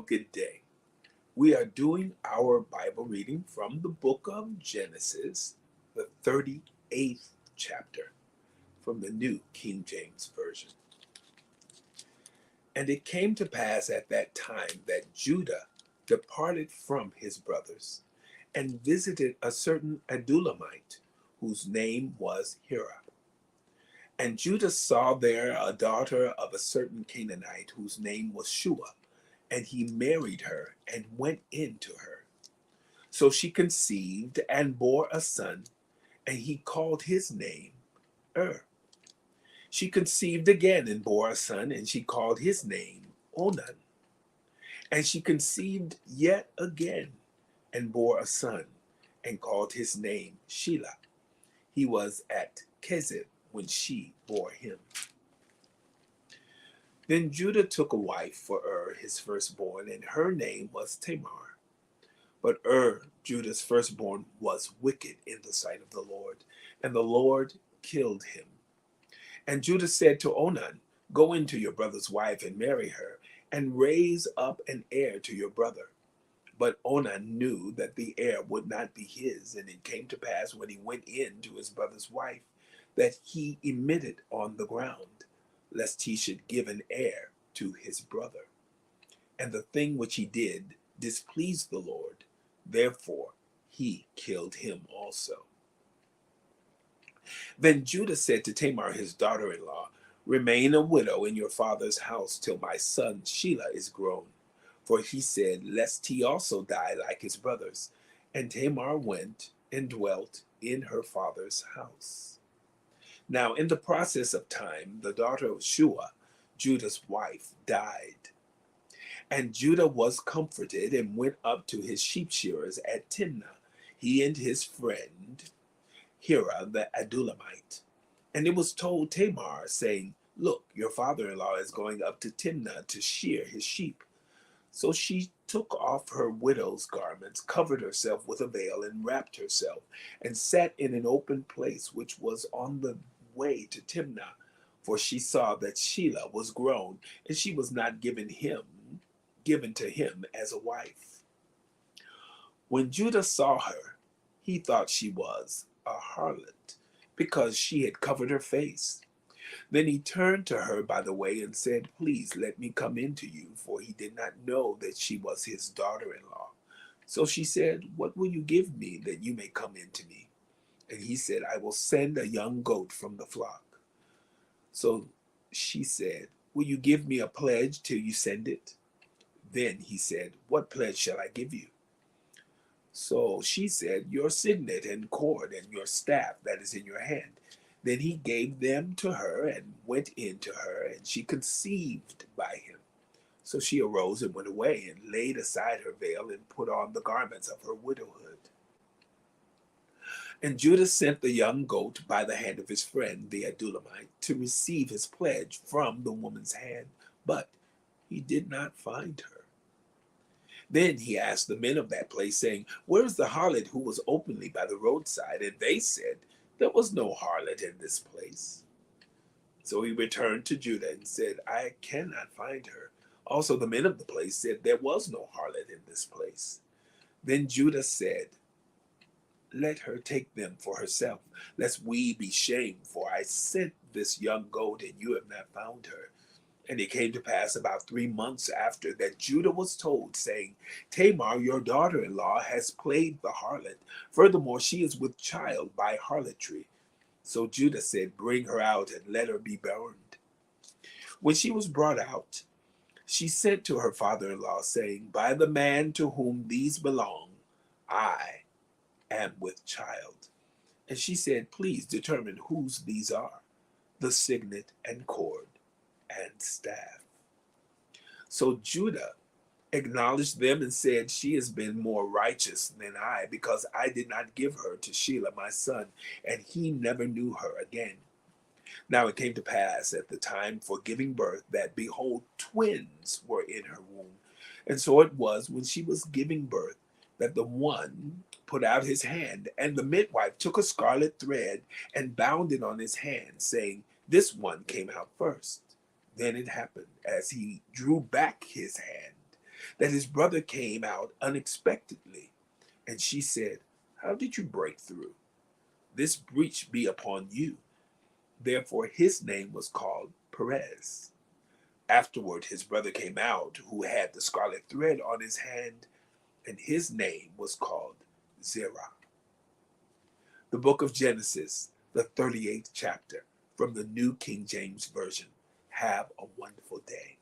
Good day. We are doing our Bible reading from the book of Genesis, the 38th chapter, from the New King James Version. And it came to pass at that time that Judah departed from his brothers and visited a certain Adullamite, whose name was Hira. And Judah saw there a daughter of a certain Canaanite, whose name was Shua, and he married her and went in to her. So she conceived and bore a son, and he called his name She conceived again and bore a son, and she called his name Onan. And she conceived yet again and bore a son, and called his name Shelah. He was at Kezib when she bore him. Then Judah took a wife for his firstborn, and her name was Tamar. But Judah's firstborn, was wicked in the sight of the Lord, and the Lord killed him. And Judah said to Onan, Go into your brother's wife and marry her, and raise up an heir to your brother. But Onan knew that the heir would not be his, and it came to pass when he went in to his brother's wife, that he emitted on the ground, lest he should give an heir to his brother. And the thing which he did displeased the Lord. Therefore he killed him also. Then Judah said to Tamar his daughter-in-law, Remain a widow in your father's house till my son Shelah is grown. For he said, Lest he also die like his brothers. And Tamar went and dwelt in her father's house. Now in the process of time, the daughter of Shua, Judah's wife, died. And Judah was comforted and went up to his sheep shearers at Timnah, he and his friend Hira the Adullamite. And it was told Tamar, saying, Look, your father-in-law is going up to Timnah to shear his sheep. So she took off her widow's garments, covered herself with a veil, and wrapped herself, and sat in an open place which was on the way to Timnah. For she saw that Shelah was grown, and she was not given to him as a wife. When Judah saw her, he thought she was a harlot, because she had covered her face. Then he turned to her by the way and said, Please let me come in to you, for he did not know that she was his daughter-in-law. So she said, What will you give me that you may come in to me? And he said, I will send a young goat from the flock. So she said, Will you give me a pledge till you send it? Then he said, What pledge shall I give you? So she said, Your signet and cord and your staff that is in your hand. Then he gave them to her and went in to her, and she conceived by him. So she arose and went away and laid aside her veil and put on the garments of her widowhood. And Judah sent the young goat by the hand of his friend, the Adullamite, to receive his pledge from the woman's hand, but he did not find her. Then he asked the men of that place, saying, Where is the harlot who was openly by the roadside? And they said, There was no harlot in this place. So he returned to Judah and said, I cannot find her. Also the men of the place said, There was no harlot in this place. Then Judah said, Let her take them for herself, lest we be shamed, for I sent this young goat, and you have not found her. And it came to pass about 3 months after that Judah was told, saying, Tamar, your daughter-in-law, has played the harlot. Furthermore, she is with child by harlotry. So Judah said, Bring her out and let her be burned. When she was brought out, she sent to her father-in-law, saying, By the man to whom these belong, I am with child. And she said, Please determine whose these are, the signet and cord and staff. So Judah acknowledged them and said, She has been more righteous than I, because I did not give her to Shelah my son, and he never knew her again. Now it came to pass at the time for giving birth that, behold, twins were in her womb. And so it was, when she was giving birth, that the one put out his hand, and the midwife took a scarlet thread and bound it on his hand, saying, This one came out first. Then it happened, as he drew back his hand, that his brother came out unexpectedly. And she said, "How did you break through? This breach be upon you." Therefore his name was called Perez. Afterward his brother came out, who had the scarlet thread on his hand, and his name was called Zerah. The book of Genesis, the 38th chapter, from the New King James Version. Have a wonderful day.